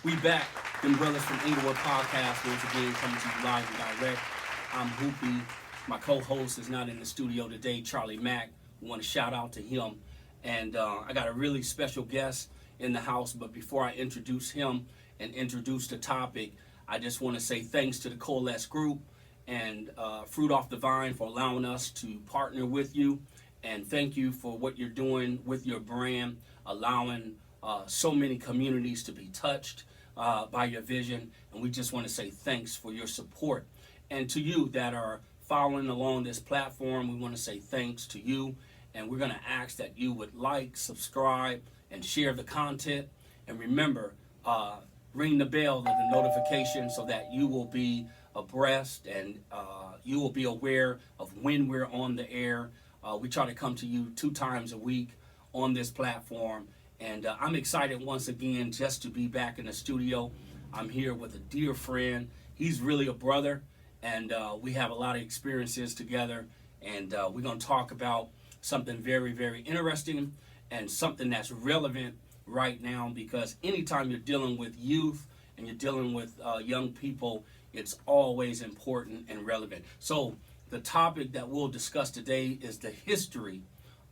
We back, them brothers from Inglewood Podcast, once again coming to you live and direct. I'm Hoopy. My co-host is not in the studio today, Charlie Mack. We want to shout out to him. And I got a really special guest in the house, but before I introduce him and introduce the topic, I just want to say thanks to the Coalesce Group and Fruit Off the Vine for allowing us to partner with you. And thank you for what you're doing with your brand, allowing so many communities to be touched by your vision. And we just want to say thanks for your support. And to you that are following along this platform, we want to say thanks to you. And we're going to ask that you would like, subscribe, and share the content. And remember, ring the bell of the notification so that you will be abreast and you will be aware of when we're on the air. We try to come to you 2 times a week on this platform. And I'm excited once again just to be back in the studio. I'm here with a dear friend. He's really a brother, and we have a lot of experiences together. And we're going to talk about something very, very interesting and something that's relevant right now, because anytime you're dealing with youth and you're dealing with young people, it's always important and relevant. So the topic that we'll discuss today is the history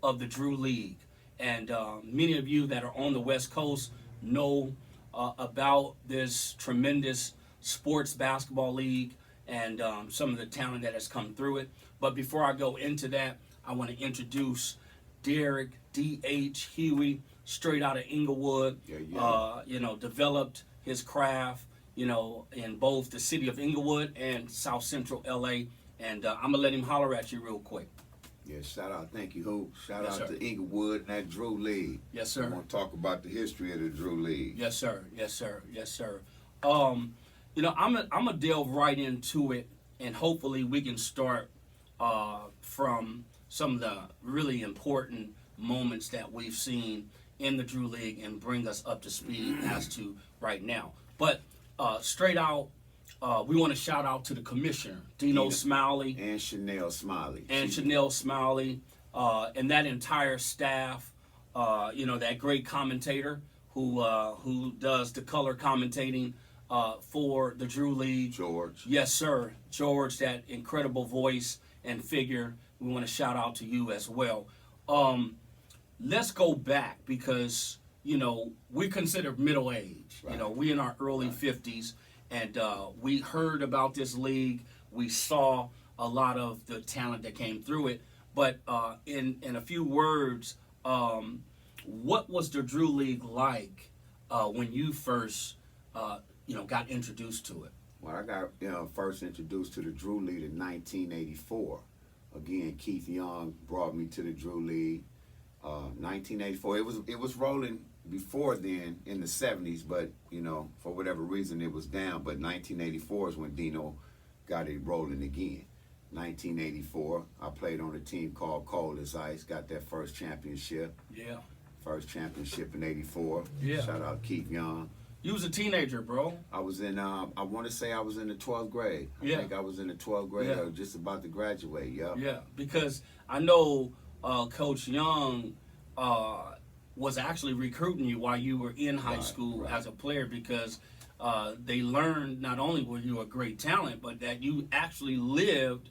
of the Drew League. And many of you that are on the West Coast know about this tremendous sports basketball league and some of the talent that has come through it. But before I go into that, I want to introduce Derick, D.H. Huey, straight out of Inglewood. Developed his craft, in both the city of Inglewood and South Central L.A. And I'm going to let him holler at you real quick. Yeah, shout out. Thank you, Hope. Shout Yes, out sir. to Inglewood and that Drew League. Yes, sir. I want to talk about the history of the Drew League. Yes, sir. Yes, sir. Yes, sir. I'm gonna delve right into it, and hopefully we can start from some of the really important moments that we've seen in the Drew League and bring us up to speed as to right now. But straight out, we want to shout out to the commissioner, Dino Smiley. And Chanel Smiley. Chanel Smiley, and that entire staff, that great commentator who does the color commentating for the Drew League. George. Yes, sir. George, that incredible voice and figure. We want to shout out to you as well. Let's go back because, we're considered middle age. Right. We in our early 50s. And we heard about this league. We saw a lot of the talent that came through it. But in a few words, what was the Drew League like when you first, got introduced to it? Well, I got first introduced to the Drew League in 1984. Again, Keith Young brought me to the Drew League. 1984. It was rolling before then in the 70s, but for whatever reason it was down. But 1984 is when Dino got it rolling again. 1984, I played on a team called Cold as Ice, got that first championship. Yeah. First championship in 84. Yeah. Shout out Keith Young. You was a teenager, bro. I was in, I want to say I was in the 12th grade. I think I was in the 12th grade. Yeah. I was just about to graduate, Yeah, because I know Coach Young was actually recruiting you while you were in high school as a player, because they learned not only were you a great talent, but that you actually lived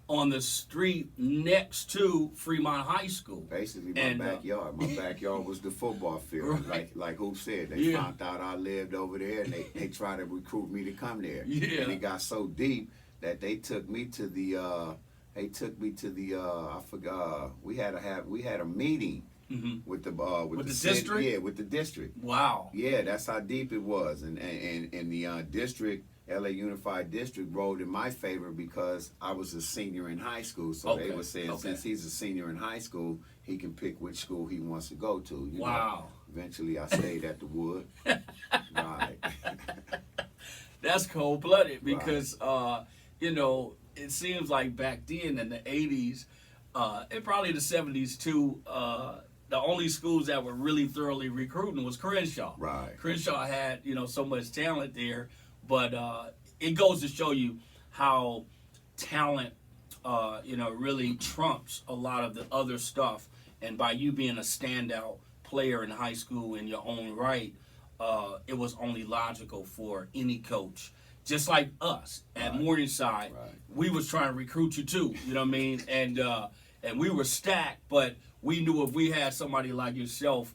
on the street next to Fremont High School. Basically, my backyard. My backyard was the football field. Right. Like Hoop said, they found out I lived over there, and they tried to recruit me to come there. Yeah. And it got so deep that they took me to the. I forgot. We had a meeting. Mm-hmm. With the district? Yeah, with the district. Wow. Yeah, that's how deep it was. And the district, LA Unified District, rolled in my favor because I was a senior in high school. So they were saying since he's a senior in high school, he can pick which school he wants to go to. Wow. Eventually, I stayed at the Wood. Right. That's cold-blooded because, it seems like back then in the 80s, and probably the 70s too, the only schools that were really thoroughly recruiting was Crenshaw. Right. Crenshaw had, so much talent there, but it goes to show you how talent, really trumps a lot of the other stuff. And by you being a standout player in high school in your own right, it was only logical for any coach, just like us at Right. Morningside, Right. we was trying to recruit you too. You know what I mean? And we were stacked, but we knew if we had somebody like yourself,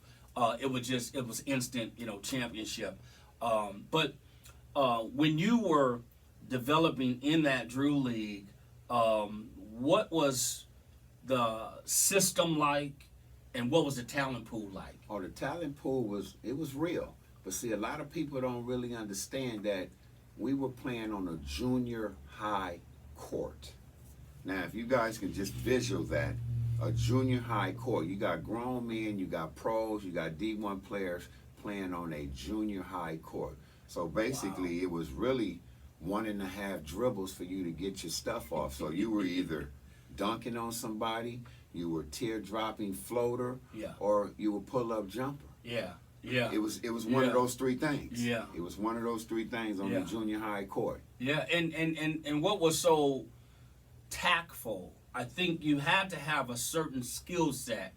it was instant, championship. But when you were developing in that Drew League, what was the system like, and what was the talent pool like? Oh, the talent pool was real. But see, a lot of people don't really understand that we were playing on a junior high court. Now, if you guys can just visual that, a junior high court, you got grown men, you got pros, you got D1 players playing on a junior high court. So basically, Wow. it was really 1.5 dribbles for you to get your stuff off. So you were either dunking on somebody, you were teardropping floater, Yeah. or you were pull-up jumper. Yeah. Yeah. It was one of those three things. Yeah. It was one of those three things on Yeah. the junior high court. Yeah, and what was so tactful, I think you had to have a certain skill set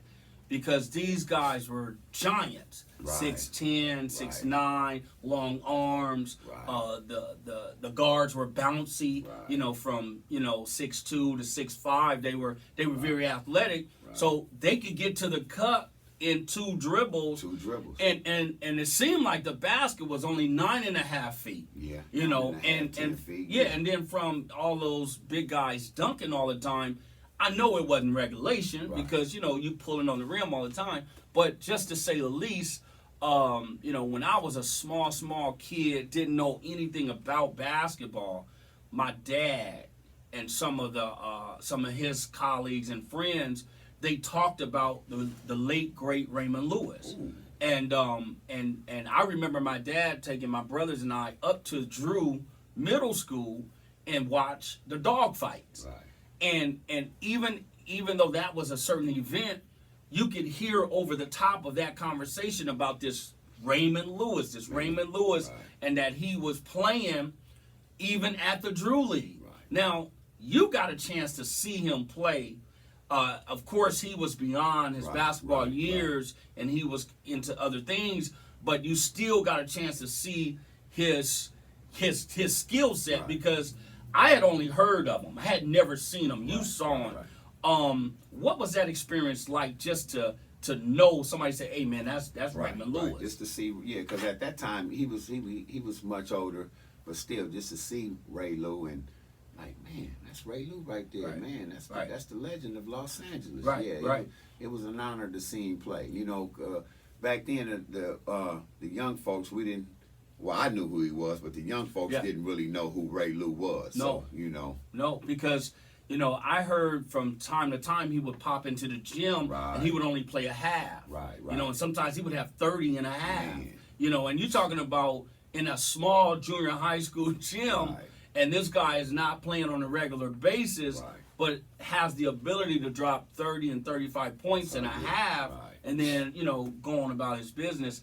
because these guys were giants. Right. 6'10", 6'9", long arms. Right. The guards were bouncy, Right. from 6'2" to 6'5". They were very athletic. Right. So they could get to the cup in 2 dribbles. 2 dribbles. And it seemed like the basket was only 9.5 feet. Yeah. You know, 9.5, 10 and feet, yeah, and then from all those big guys dunking all the time, I know it wasn't regulation Right. because you pulling on the rim all the time. But just to say the least, when I was a small kid, didn't know anything about basketball, my dad and some of his colleagues and friends, they talked about the late great Raymond Lewis. Ooh. And I remember my dad taking my brothers and I up to Drew Middle School and watch the dog fights. Right. And even though that was a certain event, you could hear over the top of that conversation about this Raymond Lewis, Right. and that he was playing even at the Drew League. Right. Now, you got a chance to see him play. Of course, he was beyond his Right, basketball right, years, and he was into other things. But you still got a chance to see his skill set Right. because I had only heard of him. I had never seen him. You Right, saw him. right. What was that experience like? Just to know somebody say, "Hey, man, that's Raymond Lewis." Right. Just to see, because at that time he was much older, but still, just to see Ray Lou and like, man, that's Ray Lou right there, Right. man. That's Right. that's the legend of Los Angeles. Right, Yeah, right. It was an honor to see him play. Back then the young folks, we didn't. Well, I knew who he was, but the young folks Yeah. didn't really know who Ray Lou was. No. So, No, because I heard from time to time he would pop into the gym Right. and he would only play a half. Right. And sometimes he would have 30 and a half. Man. And you're talking about in a small junior high school gym, Right. and this guy is not playing on a regular basis, Right. but has the ability to drop 30 and 35 points and a half, Right. and then, go on about his business.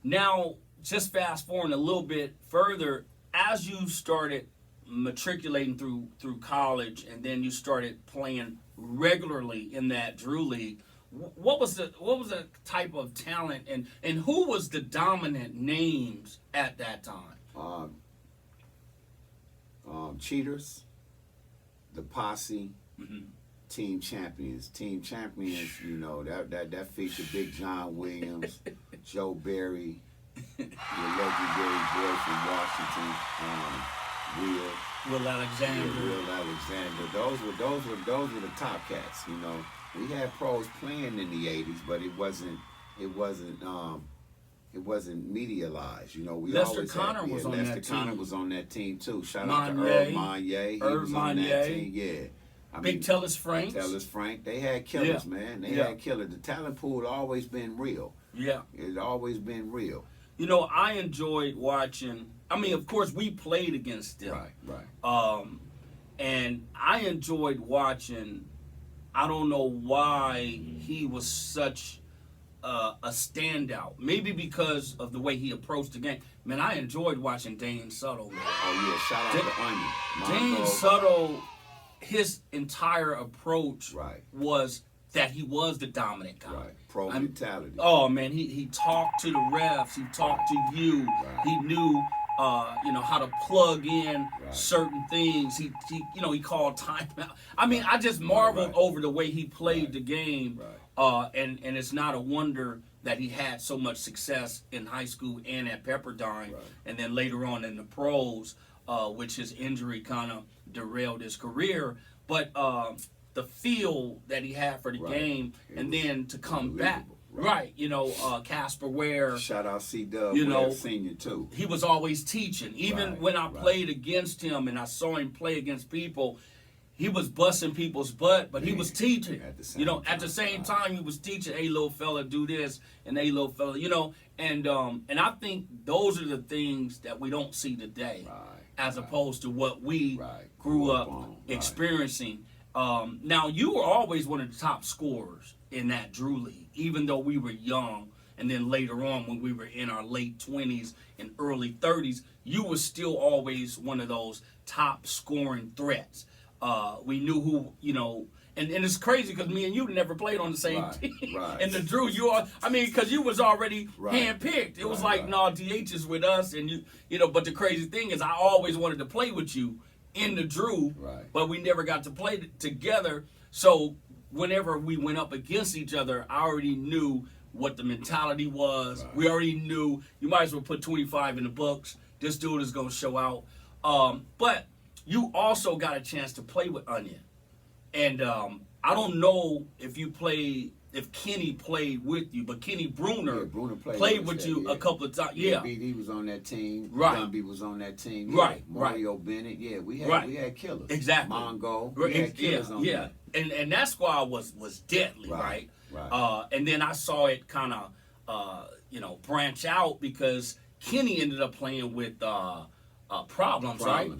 Now, just fast forward a little bit further, as you started matriculating through college, and then you started playing regularly in that Drew League. What was the type of talent and who was the dominant names at that time? Cheaters, the Posse, Mm-hmm. Team Champions. Team Champions, that featured Big John Williams, Joe Barry, the legendary boy from Washington, Will Alexander. Will Alexander. Those were the top cats. We had pros playing in the '80s, but it wasn't medialized. We Lester always Connor had, was on Lester that Connor team. was on that team too. Shout out to Monye. Earl Monye. He Irv was on that Monye. team. Yeah. Big Tellis Franks. Tellis Frank. They had killers, Yeah. man. They Yeah. had killers. The talent pool had always been real. Yeah. It always been real. I enjoyed watching. I mean, of course, we played against them. Right. And I enjoyed watching. I don't know why he was such a standout. Maybe because of the way he approached the game. Man, I enjoyed watching Dane Suttle. Man. Oh yeah. Shout out to Onion. Dane Mongo. Suttle, his entire approach Right. was that he was the dominant guy. Right. Pro mentality. Oh man, he talked to the refs. He talked to you. Right. He knew, how to plug in Right. certain things. He he called timeout. I mean, I just marveled over the way he played the game. Right. And it's not a wonder that he had so much success in high school and at Pepperdine, and then later on in the pros, which his injury kind of derailed his career. But the feel that he had for the game, and then to come back, Casper Ware. Shout out C-Dub, senior too. He was always teaching. Even when I played against him and I saw him play against people, he was busting people's butt, but he was teaching. At the same time, he was teaching, hey, little fella, do this, and hey, little fella, and I think those are the things that we don't see today, as opposed to what we grew up experiencing. Now, you were always one of the top scorers in that Drew League, even though we were young, and then later on when we were in our late 20s and early 30s, you were still always one of those top scoring threats. We knew who, and it's crazy because me and you never played on the same team. Right. And the Drew, because you was already handpicked. It was no, DH is with us, and but the crazy thing is I always wanted to play with you in the Drew, but we never got to play together. So whenever we went up against each other, I already knew what the mentality was. We already knew you might as well put 25 in the books. This dude is going to show out. But you also got a chance to play with Onion. And I don't know if Kenny played with you, but Kenny Bruner played with you a couple of times. Yeah. BD was on that team. Right. Gumby was on that team. Yeah. Right. Mario Bennett. Yeah, we had killers. Exactly. Mongo. We had killers on that. And that squad was deadly, right? And then I saw it kind of, branch out because Kenny ended up playing with Problems, right?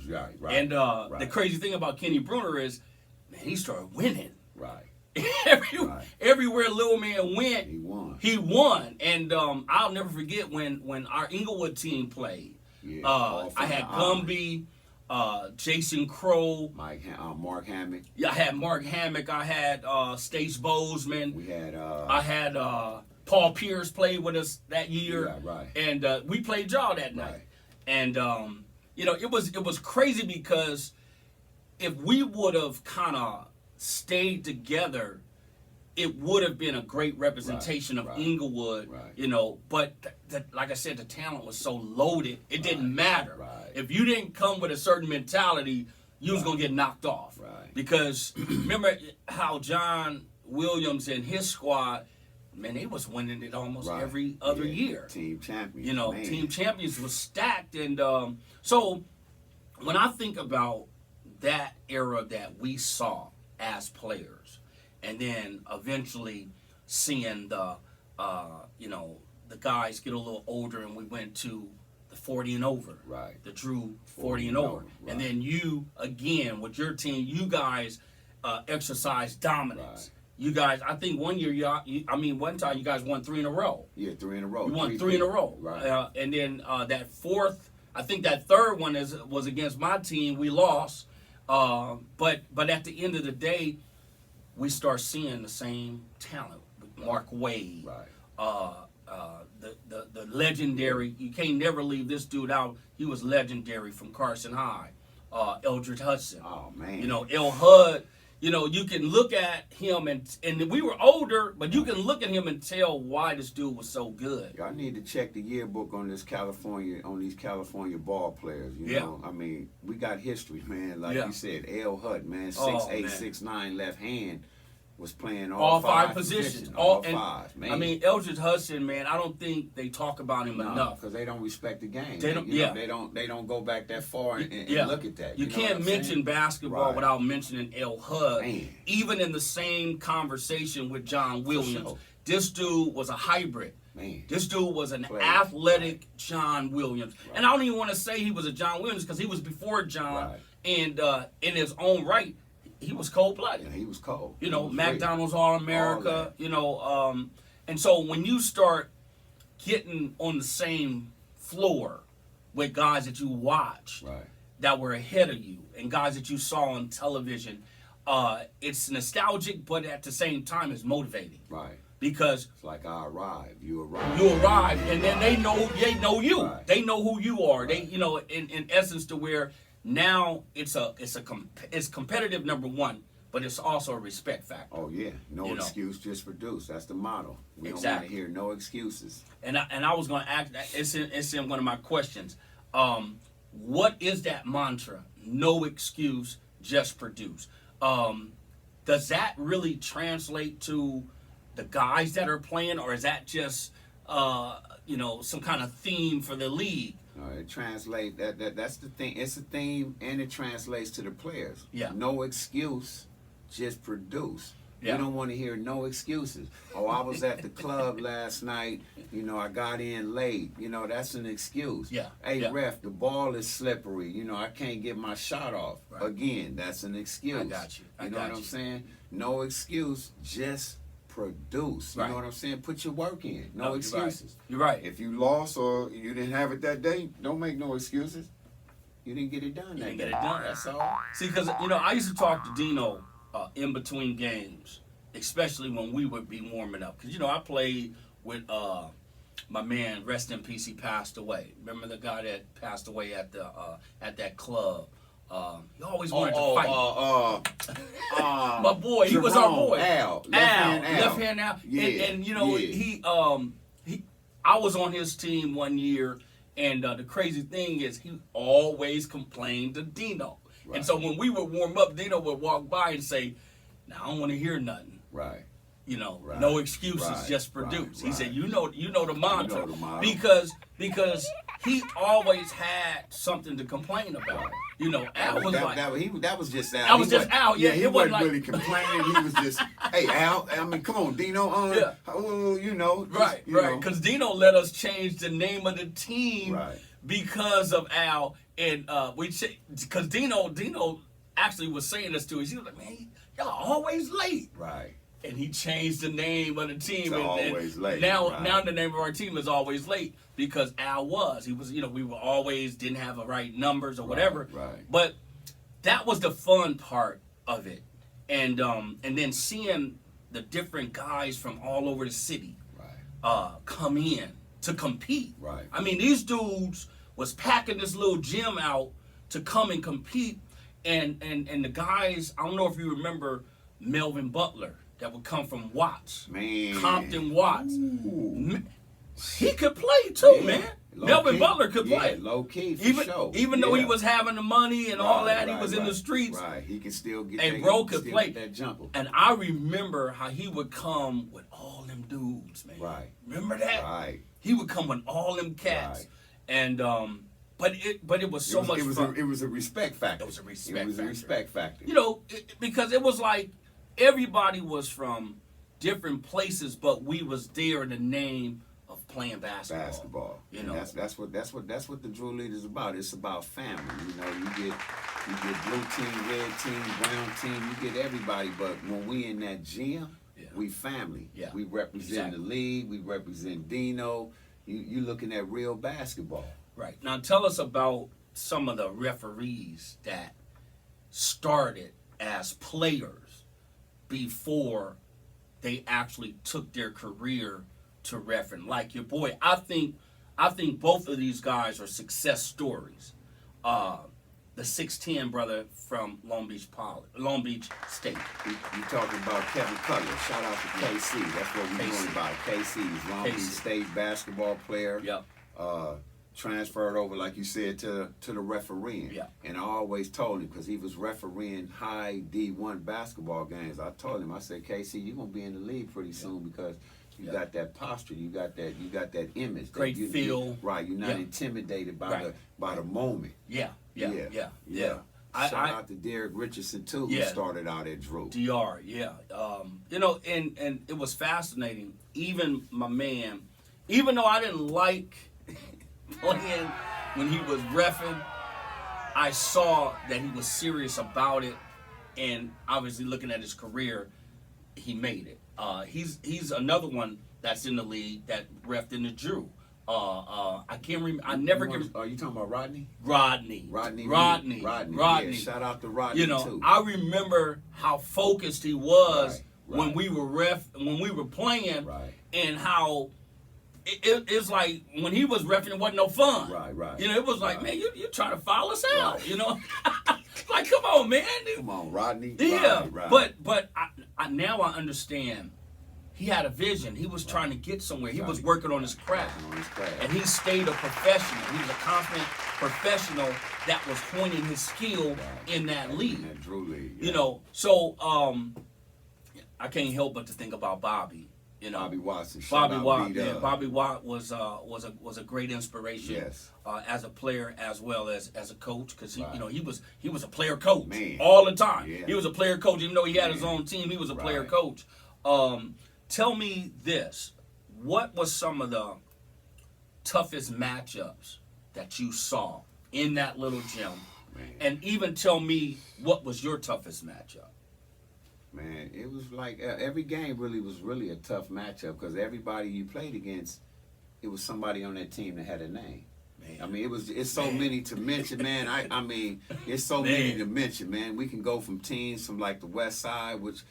And the crazy thing about Kenny Bruner is, man, he started winning. Right. Everywhere Lil Man went, he won. And I'll never forget when our Inglewood team played. Yeah, I had Gumby, Jason Crow, Mark Hammock. Yeah, I had Mark Hammock. I had Stace Bozeman. We had. I had Paul Pierce played with us that year. Yeah, right. And we played y'all that night. And it was crazy because if we would have kind of stayed together, it would have been a great representation of Inglewood, but like I said, the talent was so loaded, it didn't matter. If you didn't come with a certain mentality, you was going to get knocked off. Because remember how John Williams and his squad, man, they was winning it almost every other year. Team champions. Team champions was stacked. And so when I think about that era that we saw as players, and then eventually seeing the guys get a little older, and we went to the 40 and over, the Drew 40 and over, and then you again with your team, you guys exercised dominance. You guys, I think one time you guys won 3 in a row. Yeah, 3 in a row. You won 3 in a row, and then that fourth, I think that third one was against my team. We lost, but at the end of the day, we start seeing the same talent. Mark Wade, the legendary. You can't never leave this dude out. He was legendary from Carson High. Eldred Hudson. Oh man. El Hud. You can look at him and we were older, but you can look at him and tell why this dude was so good. Y'all need to check the yearbook on these California ball players. You know, I mean, we got history, man. Like you said, El Hud, man, 6'8", 6'9", left hand. Was playing all five positions. All five, man. I mean, Eldred Hudson, man, I don't think they talk about him enough. Because they don't respect the game. They don't go back that far and look at that. You can't mention basketball without mentioning El Hud. Man. Even in the same conversation with John Williams. Sure. This dude was a hybrid. Man. This dude was an athletic John Williams. And I don't even want to say he was a John Williams because he was before John. And in his own right, he was cold-blooded. Yeah, he was cold. McDonald's All-America, and so when you start getting on the same floor with guys that you watch that were ahead of you and guys that you saw on television, it's nostalgic, but at the same time, it's motivating. Right. Because it's like I arrived, you arrived. You arrived, and then they know you. Right. They know who you are. Right. They, in essence, to where now it's competitive, number one, but it's also a respect factor. Oh yeah, no excuse, just produce. That's the motto. We don't want to hear no excuses. And I was going to ask. It's in one of my questions. What is that mantra? No excuse, just produce. Does that really translate to the guys that are playing, or is that just some kind of theme for the league? It translates that's the thing. It's a theme, and it translates to the players. Yeah. No excuse, just produce. Yeah. We don't want to hear no excuses. Oh, I was at the club last night. I got in late. That's an excuse. Yeah. Hey, yeah. ref, the ball is slippery. I can't get my shot off. Right. Again, that's an excuse. I got you. You know what I'm saying? No excuse, just produce. You Right. know what I'm saying? Put your work in. No You're excuses. You're right. If you lost or you didn't have it that day, don't make no excuses. You didn't get it done that day. Didn't get it done. That's all. See, because I used to talk to Dino in between games, especially when we would be warming up. Because I played with my man, rest in peace. He passed away. Remember the guy that passed away at that club? He always wanted to fight. My boy, he was our boy. Left hand Al. Yeah. And yeah. I was on his team one year, and the crazy thing is he always complained to Dino. Right. And so when we would warm up, Dino would walk by and say, "Now I don't want to hear nothing." Right. Right. No excuses, Right. just produce. Right. He said, "You know the mantra," You know the motto. because he always had something to complain about. Al was that was just Al. That was just Al. Yeah, he it wasn't wasn't really complaining. He was just, hey Al. I mean, come on, Dino. Yeah. Right. Because Dino let us change the name of the team Right. because of Al, and because Dino actually was saying this to us. He was like, "Man, y'all always late." Right. And he changed the name of the team. To Always Late. Now Right. the name of our team is Always Late because Al was. He was, we were always didn't have the right numbers or whatever. Right. But that was the fun part of it. And then seeing the different guys from all over the city come in to compete. Right. I mean, these dudes was packing this little gym out to come and compete. And the guys, I don't know if you remember Melvin Butler, that would come from Watts. Man. Compton Watts. Ooh. He could play too, Yeah. man. Low Melvin key. Butler could Yeah, play. low key, for sure. Even though he Yeah. was having the money and all that, he was in the right. streets. Right, he can still get And that, bro he can could still play. get that jumper. And I remember how he would come with all them dudes, man. Right. Remember that? Right. He would come with all them cats. Right. And but it was so much fun. It was a respect factor. It was a respect It was factor. a respect factor. Because it was like everybody was from different places, but we was there in the name of playing basketball. And that's what the Drew League is about. It's about family. You get blue team, red team, brown team. You get everybody. But when we in that gym, we family. Yeah. We represent the league. We represent Dino. You looking at real basketball. Right. Now tell us about some of the referees that started as players before they actually took their career to refereeing. Like your boy, I think both of these guys are success stories. The 6'10" brother from Long Beach State. You talking about Kevin Cutler. Shout out to KC. That's what we're doing about it. KC is Long Beach State basketball player. Yep. Transferred over, like you said, to the refereeing. Yeah. And I always told him, because he was refereeing high D1 basketball games, I told him, I said, KC, you're gonna be in the league pretty soon because you got that posture, you got that image. Great feel. Right, you're not intimidated by the moment. Yeah. Shout out to Derick Richardson too, who started out at Drew. DR, yeah. And it was fascinating. Even my man, even though I didn't like playing when he was reffing, I saw that he was serious about it, and obviously looking at his career, he made it. He's another one that's in the league that reffed in the Drew. I can't remember. I never can. Are you talking about Rodney? Rodney. Yeah, shout out to Rodney You know, too. I remember how focused he was Right. when we were playing, Right. and how it's like when he was reffing, it wasn't no fun. Right. You know, it was like, man, you trying to foul us out. Right. You know, like come on, man. Come on, Rodney. Yeah, Right. but I now I understand. He had a vision. He was trying to get somewhere. He was working on his craft. And he stayed a professional. He was a confident professional that was honing his skill in that league. In that Drew league. You know, so I can't help but to think about Bobby. You know, Bobby Watson. Bobby Watt. Yeah, Bobby Watt was a great inspiration. Yes. As a player as well as a coach, because Right. you know he was a player coach Man. all the time. Yeah. He was a player coach, even though he had his Man. own team. He was a player Right. coach. Tell me this: what was some of the toughest matchups that you saw in that little gym? Man. And even tell me what was your toughest matchup. Man, it was like every game was really a tough matchup because everybody you played against, it was somebody on that team that had a name. Man. I mean, it's so many to mention, man. I mean, it's so many to mention, man. We can go from teams from like the West Side, which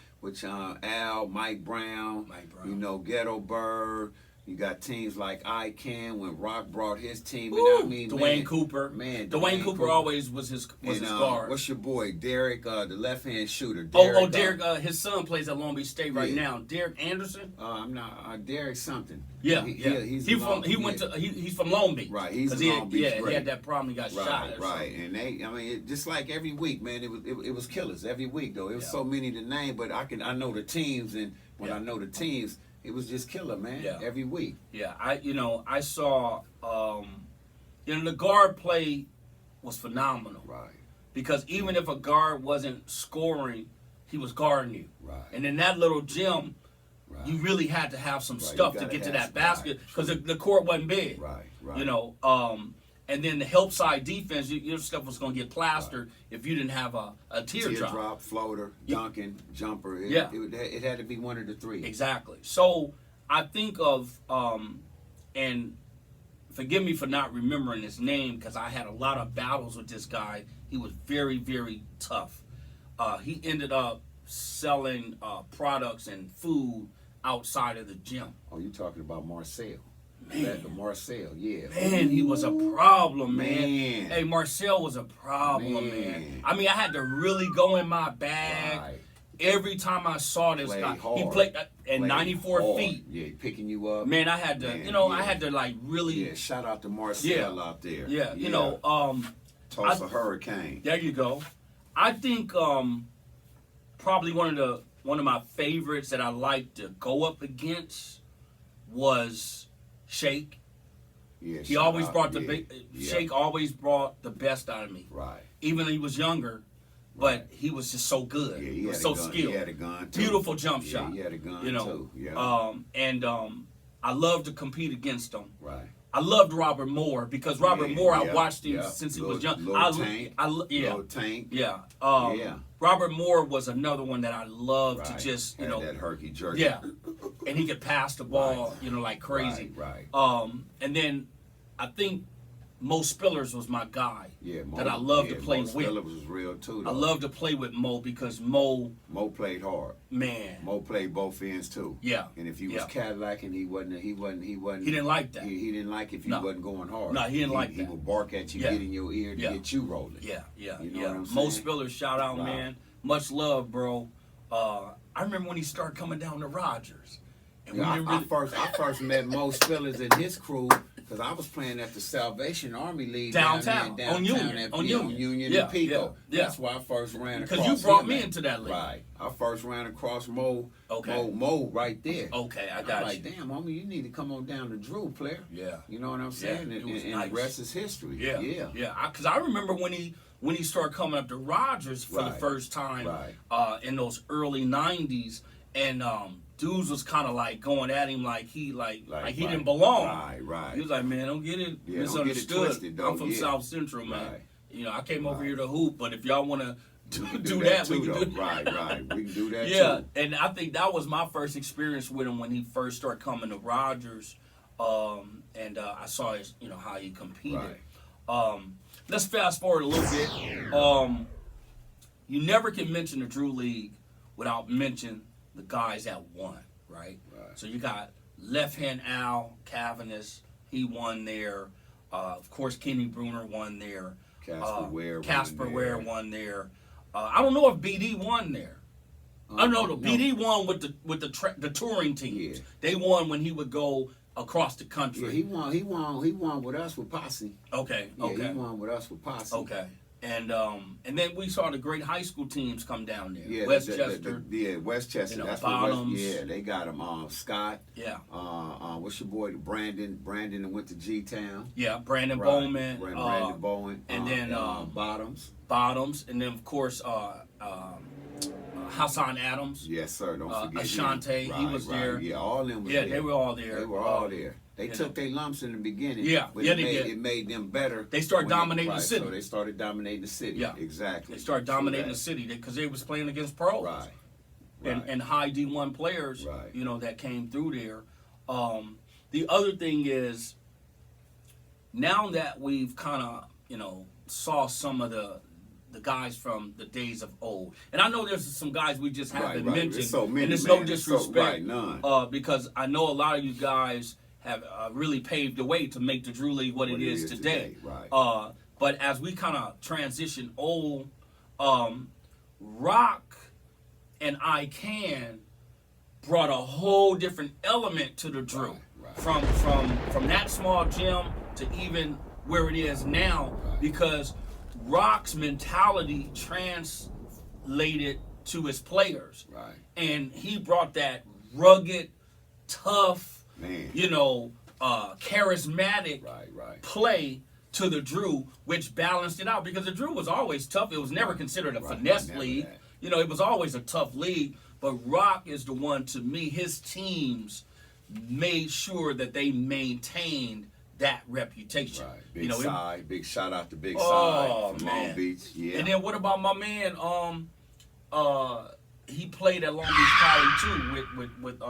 Al, Mike Brown, you know, Ghetto Bird. You got teams like ICANN when Rock brought his team. And I mean, Dwayne Cooper. Man, Dwayne Cooper always was his guard. What's your boy, Derick, the left-hand shooter? Derick, his son plays at Long Beach State right now. Derick Anderson? I'm not, Derick something. Yeah, He's from Long Beach. Right, he's Long Beach. Yeah, he had that problem. He got shot. Right, and just like every week, man, it was killers every week though. It was so many to name, but I know the teams, and when I know the teams, it was just killer, man. Yeah. Every week. Yeah, I saw the guard play was phenomenal. Right. Because even if a guard wasn't scoring, he was guarding you. Right. And in that little gym, Right. you really had to have some Right, stuff you to gotta get to have that some- basket because the court wasn't big. Right. You know, and then the help side defense, your stuff was going to get plastered if you didn't have a teardrop. Floater, dunking, jumper. It had to be one of the three. Exactly. So I think of, and forgive me for not remembering his name because I had a lot of battles with this guy. He was very, very tough. He ended up selling products and food outside of the gym. Oh, you talking about Marcel? Man. Marcel, yeah. Man, he was a problem, man. Man. Hey, Marcel was a problem, man. I mean, I had to really go in my bag. Right. Every time I saw this guy, hard. he played at 94 hard. feet. Yeah, picking you up. Man, I had to, I had to like really. Yeah, shout out to Marcel out there. Yeah, you know, Tulsa Hurricane. There you go. I think probably one of my favorites that I like to go up against was Shake. Yeah, He always brought Shake always brought the best out of me. Right. Even though he was younger, but he was just so good. Yeah, he was so skilled. He had a gun too. Beautiful jump shot. He had a gun too. Yeah. I love to compete against him. Right. I loved Robert Moore because Robert Moore, I watched him since he was young. Little Tank. Yeah. Robert Moore was another one that I loved to just, had that herky jerky. Yeah. And he could pass the ball, like crazy. Right. And then I think Mo Spillers was my guy. Yeah, Mo, that I loved to play Mo with. Spillers was real too, though. I love to play with Mo because Mo played hard. Man. Mo played both ends too. Yeah. And if you was Cadillacing, he didn't like that. He didn't like if you wasn't going hard. No, he didn't like that. He would bark at you, get in your ear to get you rolling. Yeah. You know what I'm saying? Mo Spillers, shout out, man. Much love, bro. I remember when he started coming down to Rogers. And I first met Mo Spillers and his crew because I was playing at the Salvation Army League downtown on Union and Pico. Yeah. That's why I first ran across. Because you brought me into that league. Right. I first ran across Mo. Okay. Mo right there. Okay, I got you. Like, damn, homie, you need to come on down to Drew, player. Yeah. You know what I'm saying? Yeah, and the rest is history. Yeah. Because I remember when he started coming up to Rogers for the first time in those early '90s, and dudes was kind of like going at him like he didn't belong. Right. He was like, man, don't get it misunderstood. Don't get it twisted, though. I'm from South Central, man. Right. I came over here to hoop, but if y'all want to do that that, we too, can do Right. We can do that too. Yeah, and I think that was my first experience with him when he first started coming to Rogers. and I saw his, how he competed. Right. Let's fast forward a little bit. You never can mention the Drew League without mentioning the guys that won, right? So you got Left Hand Al Cavaness, he won there. Of course, Kenny Bruner won there. Casper Ware won there. I don't know if BD won there. I know the BD won with the touring teams. Yeah. They won when he would go across the country. Yeah, he won with us with Posse. Okay. Yeah, he won with us with Posse. Okay. And then we saw the great high school teams come down there. Yeah, Westchester. Westchester. That's Bottoms. they got him. Scott. Yeah. What's your boy? Brandon that went to G-Town. Yeah, Brandon Bowman. Brandon Bowen. And then Bottoms. And then of course Hassan Adams. Yes, sir. Don't forget Ashante. Right, he was there. Yeah, all of them was there. They were all there. They were all there. They took their lumps in the beginning. Yeah, but they did. It made them better. They started dominating the city. So they started dominating the city. Yeah, exactly. They started dominating the city because they was playing against pros. Right. And high D1 players. Right. That came through there. The other thing is, now that we've kind of saw some of the guys from the days of old, and I know there's some guys we just haven't mentioned, there's so many, and it's man. no disrespect, none. Because I know a lot of you guys have really paved the way to make the Drew League what it is today. Right. But as we kind of transition old, Rock and I Can brought a whole different element to the Drew, from that small gym to even where it is now, because Rock's mentality translated to his players. Right. And he brought that rugged, tough, man, charismatic play to the Drew, which balanced it out, because the Drew was always tough. It was never considered a finesse league. It was always a tough league. But Rock is the one, to me, his teams made sure that they maintained that reputation. Right. Big shout out to Big Side from Long Beach. Yeah. And then what about my man? He played at Long Beach Poly too with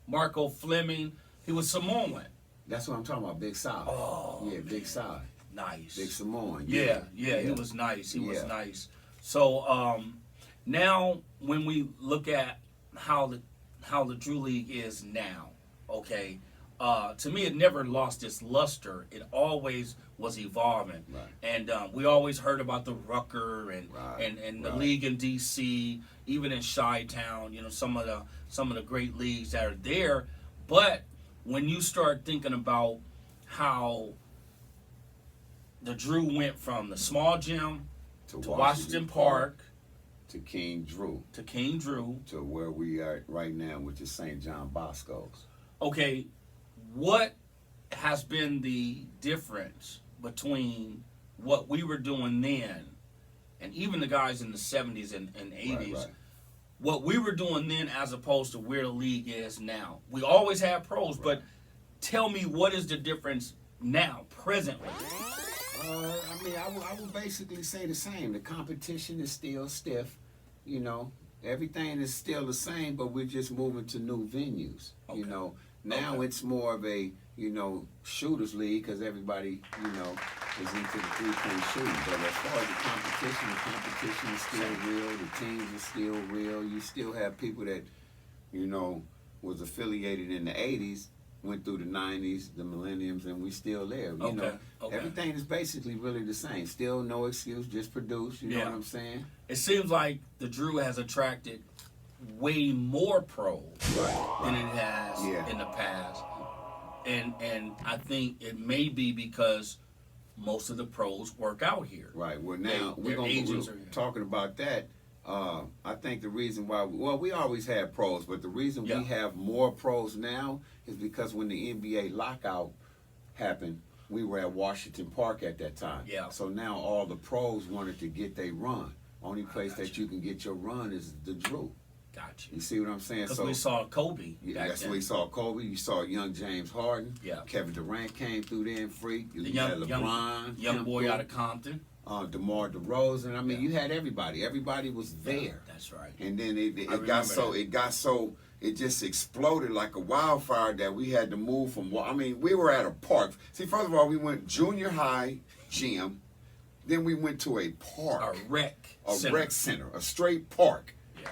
Marco Fleming. He was Samoan. That's what I'm talking about. Big Side. Oh, yeah, Big Side. Nice. Big Samoan. Yeah. He was nice. He was nice. So now when we look at how the Drew League is now, okay. To me, it never lost its luster. It always was evolving, and we always heard about the Rucker and the league in D.C., even in Chi-Town. Some of the great leagues that are there. But when you start thinking about how the Drew went from the small gym to Washington Park to King Drew to where we are right now, which is St. John Bosco's. Okay. What has been the difference between what we were doing then and even the guys in the 70s and 80s, what we were doing then as opposed to where the league is now? We always had pros, but tell me, what is the difference now, presently? I would basically say the same. The competition is still stiff, Everything is still the same, but we're just moving to new venues, Now it's more of a, shooters league, because everybody, is into the three-point shooting. But as far as the competition is still real. The teams are still real. You still have people that, was affiliated in the 80s, went through the 90s, the millenniums, and we still there. Everything is basically really the same. Still no excuse, just produce. You know what I'm saying? It seems like the Drew has attracted way more pros than it has in the past, and I think it may be because most of the pros work out here. Right. Well, now we're talking about that. I think the reason why we always had pros, but the reason we have more pros now is because when the NBA lockout happened, we were at Washington Park at that time. Yeah. So now all the pros wanted to get their run. Only place that you can get your run is the Drew. Gotcha. You see what I'm saying? Because we saw Kobe. That's when we saw Kobe. You saw young James Harden. Yeah. Kevin Durant came through there and freak. The you had LeBron. Young boy out of Compton. DeMar DeRozan. You had everybody. Everybody was there. That's right. And then it got so it just exploded like a wildfire that we had to move from. I mean, we were at a park. See, first of all, we went junior high gym, then we went to a park, A rec center, a straight park. Yeah.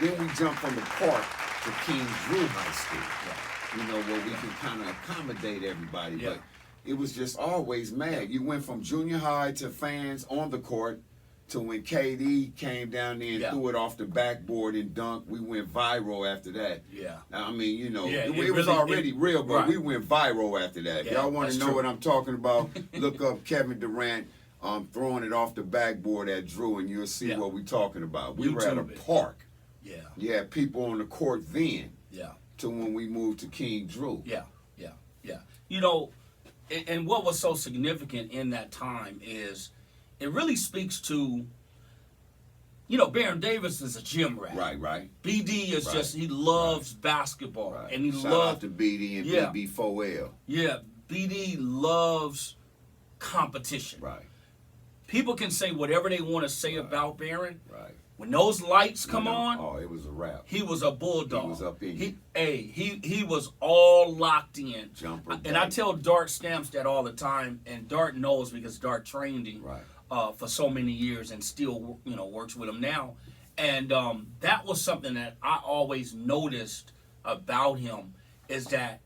Then we jumped from the park to King Drew High School. Yeah. You know, where we can kind of accommodate everybody. Yeah. But it was just always mad. You went from junior high to fans on the court to when KD came down there and threw it off the backboard and dunked. We went viral after that. Yeah. I mean, you know, Yeah, it was already real, but right. we went viral after that. Yeah, Y'all want to know true. what I'm talking about? Look up Kevin Durant throwing it off the backboard at Drew, and you'll see what we're talking about. We were at a park. Yeah. You had people on the court then. Yeah. To when we moved to King Drew. Yeah. You know, and what was so significant in that time is it really speaks to, you know, Baron Davis is a gym rat. Right. BD is just, he loves basketball. Right. And he Shout loves. out to BD and BB4L. Yeah, BD loves competition. Right. People can say whatever they want to say about Baron. Right. When those lights come on, oh, it was a wrap. he was a bulldog. He was up in you. He was all locked in. Jumper. And I tell Dart Stamps that all the time, and Dart knows because Dart trained him for so many years and still, you know, works with him now. And that was something that I always noticed about him is that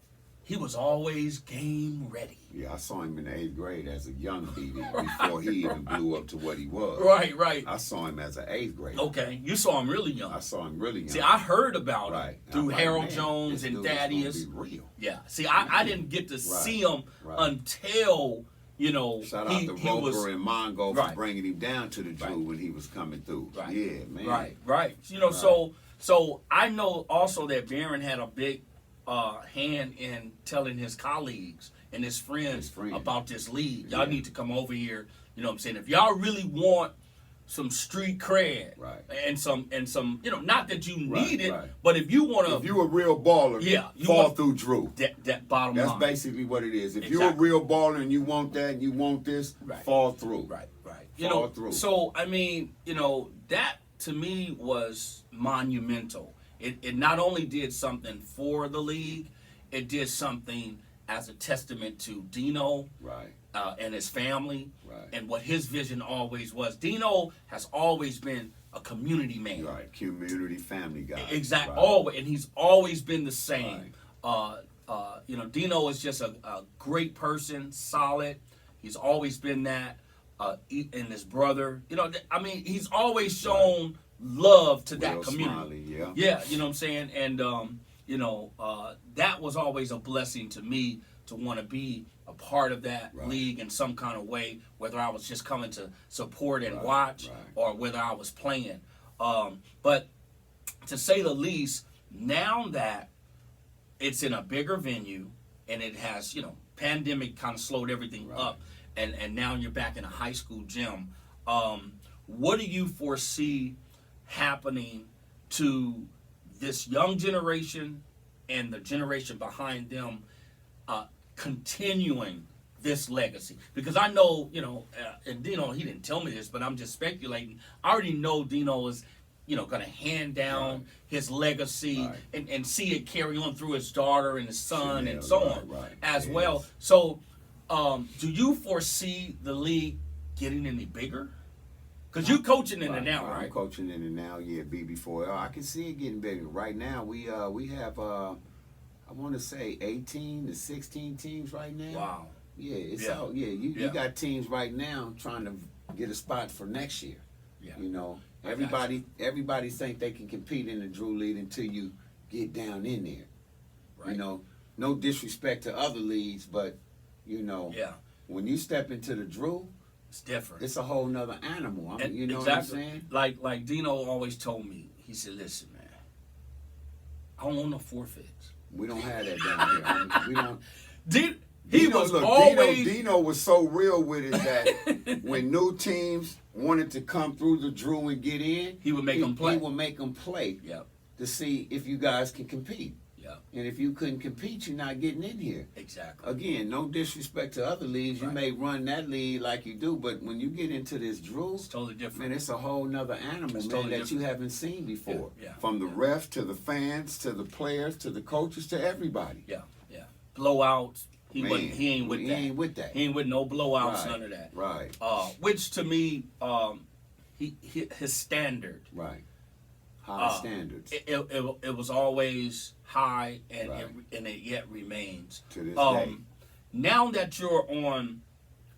he was always game ready. Yeah, I saw him in the 8th grade as a young BD before he even blew up to what he was. Right. I saw him as an 8th grader. Okay, you saw him really young. I saw him really young. See, I heard about him through I'm like, Harold man, Jones this and dude is Thaddeus. gonna be real. Yeah. See, I didn't get to see him until, you know, Shout out to Roper and Mongo for bringing him down to the Drew when he was coming through. Right. Yeah, man. Right. You know, so I know also that Baron had a big hand in telling his colleagues and his friends about this league. Y'all need to come over here. You know what I'm saying? If y'all really want some street cred and some, you know, not that you need it, but if you want to, if you a real baller, you fall through Drew. That bottom line. That's basically what it is. If you're a real baller and you want that and you want this, fall through. Right. Fall through. So I mean, you know, that to me was monumental. It not only did something for the league, it did something as a testament to Dino and his family and what his vision always was. Dino has always been a community man. Right, community family guy. Exactly. Always, and he's always been the same. You know, Dino is just a great person, solid. He's always been that. And his brother, you know, I mean, he's always shown love to that community. Smiley, yeah, you know what I'm saying? And, you know, that was always a blessing to me to want to be a part of that league in some kind of way, whether I was just coming to support and watch or whether I was playing. But to say the least, now that it's in a bigger venue and it has, you know, pandemic kind of slowed everything up and now you're back in a high school gym, what do you foresee happening to this young generation and the generation behind them continuing this legacy? Because I know, you know, and Dino, he didn't tell me this, but I'm just speculating. I already know Dino is, you know, going to hand down his legacy and see it carry on through his daughter and his son and so on as well. So do you foresee the league getting any bigger? Because you're coaching in it now, right? I'm coaching in it now, BB4L. I can see it getting bigger. Right now, we have, I want to say 18 to 16 teams right now. Wow. Yeah, you got teams right now trying to get a spot for next year. Yeah. You know, everybody think they can compete in the Drew League until you get down in there. Right. You know, no disrespect to other leagues, but, you know, when you step into the Drew, it's different. It's a whole nother animal. I mean, you know what I'm saying? Like Dino always told me, he said, listen, man, I don't want no forfeits. We don't have that down here. I mean, we don't. Dino was so real with it that when new teams wanted to come through the Drew and get in, he would make them play. He would make them play to see if you guys can compete. Yeah. And if you couldn't compete, you're not getting in here. Exactly. Again, no disrespect to other leagues. You may run that league like you do, but when you get into this Drew, It's totally different. man, it's a whole nother animal, It's man, totally that different. you haven't seen before. Yeah. From the refs to the fans to the players to the coaches to everybody. Yeah. Blowouts. He Man, ain't with he that. ain't with that. He ain't with no blowouts, Right, none of that. Right. Which to me, his standard. Right. High standards It was always high, and Right. and it yet remains. to this day. Now that you're on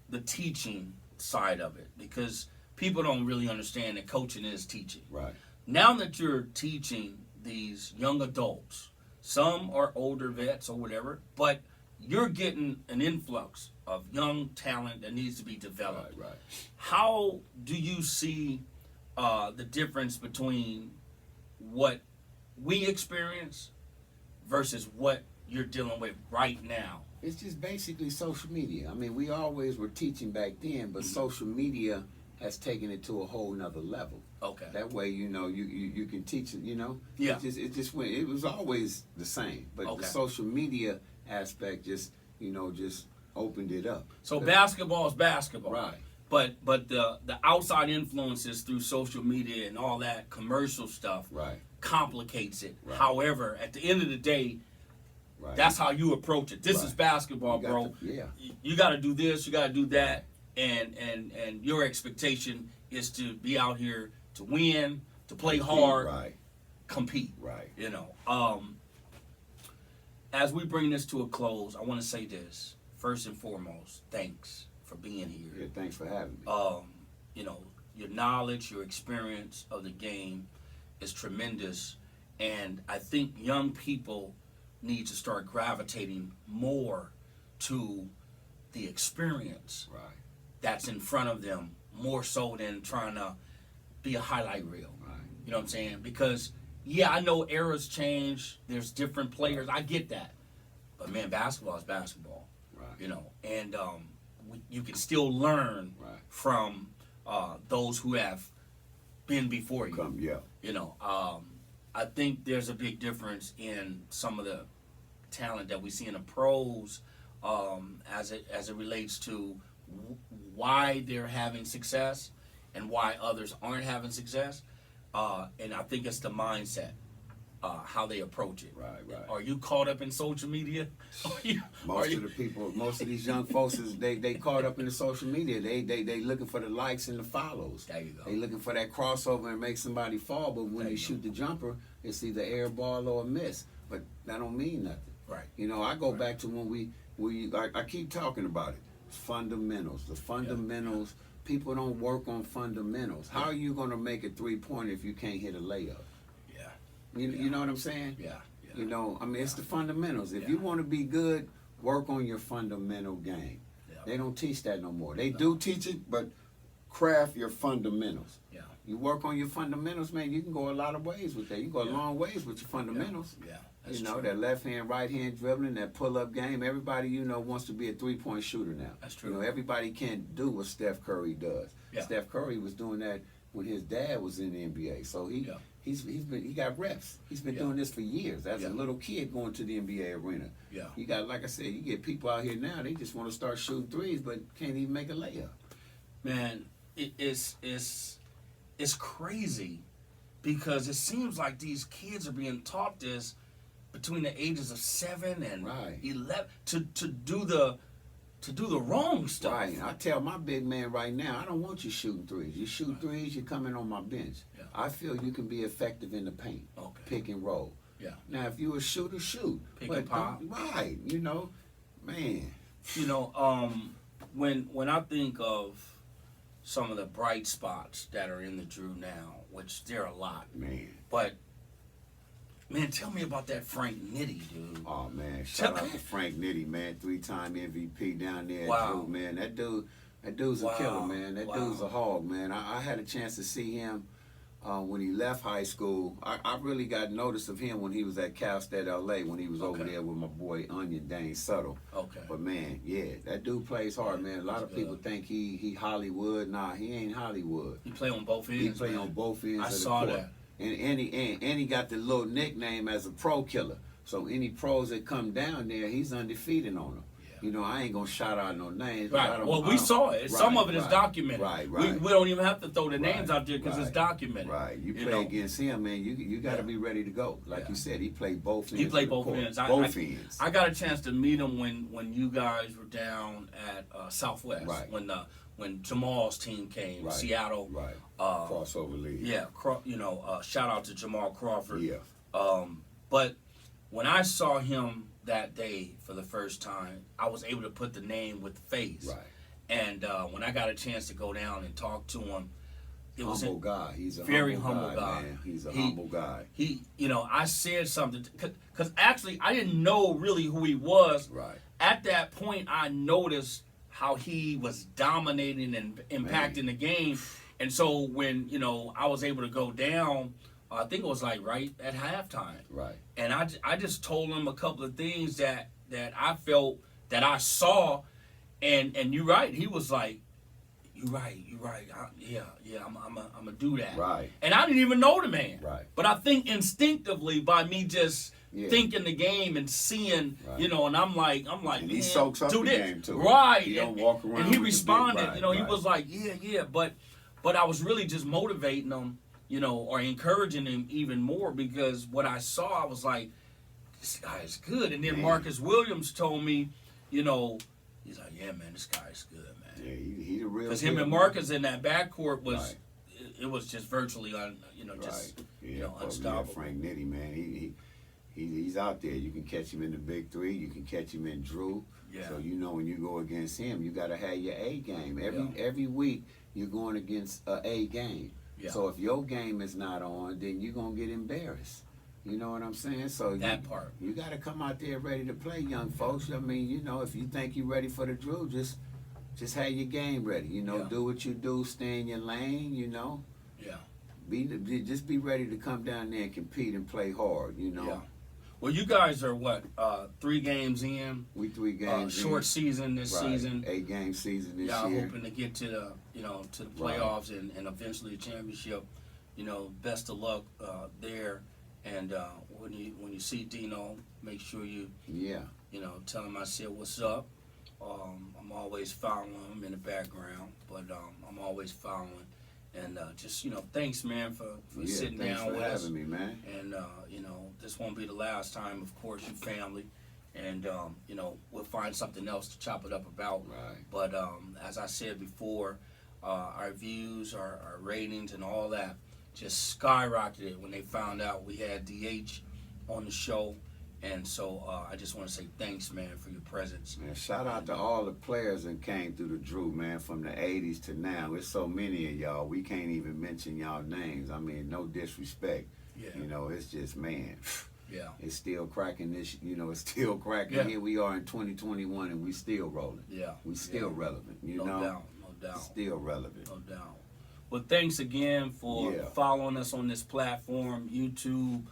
the teaching side of it, because people don't really understand that coaching is teaching. Right. Now that you're teaching these young adults, some are older vets or whatever, but you're getting an influx of young talent that needs to be developed. Right. How do you see the difference between what we experience versus what you're dealing with right now? It's just basically social media. I mean, we always were teaching back then, but social media has taken it to a whole nother level. Okay. That way, you know, you can teach it, you know. Yeah. It just went. It was always the same, but Okay. the social media aspect just, you know, just opened it up. So basketball is basketball. Right. But the outside influences through social media and all that commercial stuff Right. complicates it. Right. However, at the end of the day, Right. that's how you approach it. This is Right. basketball, You got bro. to- yeah. You got to do this, you got to do that, and your expectation is to be out here to win, to play hard, Right. compete. Right. You know, as we bring this to a close, I want to say this. First and foremost, thanks for being here. Yeah. Thanks for having me. You know, your knowledge, your experience of the game is tremendous, and I think young people need to start gravitating more to the experience Right. that's in front of them, more so than trying to be a highlight reel. Right. You know what I'm saying? Because, yeah, I know eras change. There's different players. I get that. But, man, basketball is basketball. Right. You know, and you can still learn Right. from those who have been before you. Come. Yeah. You know, I think there's a big difference in some of the talent that we see in the pros as it relates to why they're having success and why others aren't having success. And I think it's the mindset, how they approach it. Right. Are you caught up in social media? Most of these young folks they caught up in the social media. They looking for the likes and the follows. There you go. They looking for that crossover and make somebody fall. But when There they you shoot the jumper, it's either air ball or a miss. But that don't mean nothing. Right. You know, I go back to when I keep talking about it. Fundamentals. The fundamentals. People don't work on fundamentals. How are you going to make a 3-pointer if you can't hit a layup? Yeah. You know what I'm saying? Yeah. You know, I mean, it's the fundamentals. If Yeah. you want to be good, work on your fundamental game. Yeah. They don't teach that no more. They do teach it, but craft your fundamentals. Yeah. You work on your fundamentals, man, you can go a lot of ways with that. You can go a long ways with your fundamentals. Yeah. That's You know, true. that left hand, right hand dribbling, that pull up game. Everybody, you know, wants to be a 3-point shooter now. That's true. You know, everybody can't do what Steph Curry does. Yeah. Steph Curry was doing that when his dad was in the NBA. So he got reps. He's been Yeah. doing this for years. As Yeah. a little kid going to the NBA arena. Yeah. You got, like I said, you get people out here now, they just want to start shooting threes but can't even make a layup. Man, it's crazy because it seems like these kids are being taught this between the ages of 7 and Right. 11 to do the wrong stuff. Right. I tell my big man right now, I don't want you shooting threes. You shoot threes, you're coming on my bench. Yeah. I feel you can be effective in the paint. Okay. Pick and roll. Yeah. Now, if you a shooter, shoot. Pick But and pop. right. You know, man. You know, when I think of some of the bright spots that are in the Drew now, which there are a lot, Man. but man, tell me about that Frank Nitti, dude. Oh, man. Shout out to Frank Nitti, man. 3-time MVP down there at Wow. Drew, man. That dude's a Wow. killer, man. That Wow. dude's a hog, man. I had a chance to see him when he left high school. I really got notice of him when he was at Cal State LA when he was over Okay. there with my boy Onion Dane Subtle. Okay. But man, yeah, that dude plays hard, man. A lot of He's people good. think he Hollywood. Nah, he ain't Hollywood. He play on both He ends. play man. on both ends I of the saw court. that. And he got the little nickname as a pro killer. So any pros that come down there, he's undefeated on them. You know, I ain't gonna shout out no names. Right. Well, we saw it. Some of it is documented. Right. We don't even have to throw the names out there because it's documented. Right. You play against him, man. You got to be ready to go. Like you said, he played both ends. He played both ends. Both ends. I got a chance to meet him when you guys were down at Southwest. Right. When Jamal's team came, Seattle. Right. Crossover league. Yeah. Shout out to Jamal Crawford. Yeah. But when I saw him that day for the first time, I was able to put the name with the face. Right. And when I got a chance to go down and talk to him, it was humble guy. He's a very humble guy. Man. He's a humble guy. He, I said something because actually I didn't know really who he was. Right. At that point, I noticed how he was dominating and impacting the game, and so when I was able to go down. I think it was like right at halftime. Right. And I just told him a couple of things that I felt that I saw, and you're right. He was like, "You're right. I'm gonna do that." Right. And I didn't even know the man. Right. But I think instinctively by me just thinking the game and seeing, and I'm like, and he soaks up the game too. Right. He don't walk around. And he responded. He was like, yeah. But I was really just motivating him. Or encouraging him even more because what I saw, I was like, this guy is good. And then Marcus Williams told me, he's like, yeah, man, this guy is good, man. Yeah, he the real. Because him and Marcus in that backcourt was, it was just virtually, unstoppable. Frank Nitti, man, he's out there. You can catch him in the big three. You can catch him in Drew. Yeah. So when you go against him, you got to have your A game. Every week you're going against a A game. Yeah. So if your game is not on, then you're going to get embarrassed. You know what I'm saying? So you got to come out there ready to play, young folks. I mean, if you think you're ready for the Drew, just have your game ready. Do what you do, stay in your lane, Yeah. Just be ready to come down there and compete and play hard, Yeah. Well, you guys are what, 3 games in? We 3 games short season this season. 8-game season this year. Y'all hoping to get to the, to the playoffs and eventually a championship. Best of luck there. And when you see Dino, make sure you tell him I said what's up. I'm always following him in the background, but I'm always following. And thanks, man, for sitting down with us. Thanks for having me, man. And this won't be the last time. Of course, you family, and we'll find something else to chop it up about. Right. But as I said before, our views, our ratings, and all that just skyrocketed when they found out we had DH on the show. And so I just want to say thanks, man, for your presence. Man, shout out to all the players that came through the Drew, man, from the 80s to now. There's so many of y'all. We can't even mention y'all names. I mean, no disrespect. Yeah. It's just, man, it's still cracking this, it's still cracking. Yeah. Here we are in 2021 and we still rolling. Yeah. We still relevant, No doubt. Still relevant. No doubt. Well, thanks again for following us on this platform, YouTube.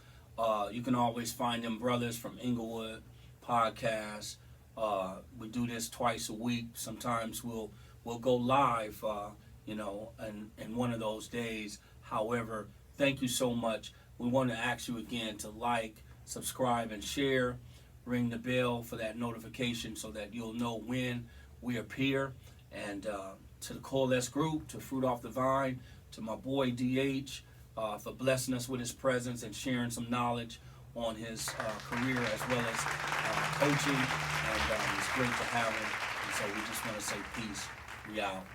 You can always find them brothers from Inglewood podcast. We do this twice a week. Sometimes we'll go live, in one of those days. However, thank you so much. We want to ask you again to like, subscribe, and share. Ring the bell for that notification so that you'll know when we appear. And to the Coalesce Group, to Fruit Off the Vine, to my boy DH, for blessing us with his presence and sharing some knowledge on his career as well as coaching. And it's great to have him. And so we just want to say peace. We out.